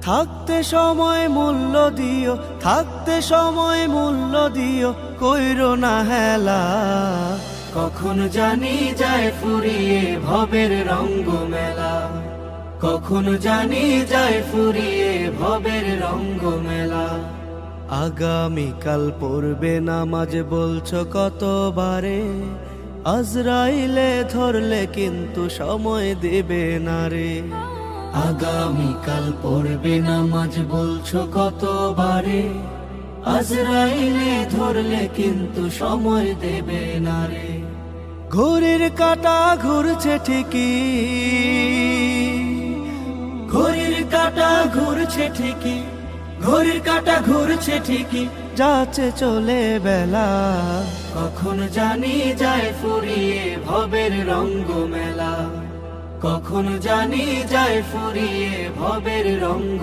থাকতে সময় মূল্য দিও, থাকতে সময় মূল্য দিও, কইরো না হেলা। কখন জানি যায় ফুরিয়ে ভবের রঙ্গ মেলা, কখন জানি যায় ফুরিয়ে ভবের রঙ্গ মেলা। আগামীকাল পড়বে নামাজ বলছো কতবারে, আজরাইলে ধরলে কিন্তু সময় দেবে না রে। আগামীকাল পড়বে নামাজ বলছো কতবারে, আজরাইলে ধরলে কিন্তু সময় দেবে না রে। ঘড়ির কাঁটা ঘুরছে ঠিকই, ঘড়ির কাঁটা ঘুরছে ঠিকই, ঘড়ির কাঁটা ঘুরছে ঠিকই, যাচ্ছে চলে বেলা। কখন জানি যায় ফুরিয়ে ভবের রঙ্গ মেলা, কখন জানি যায় ফুরিয়ে ভবের রঙ্গ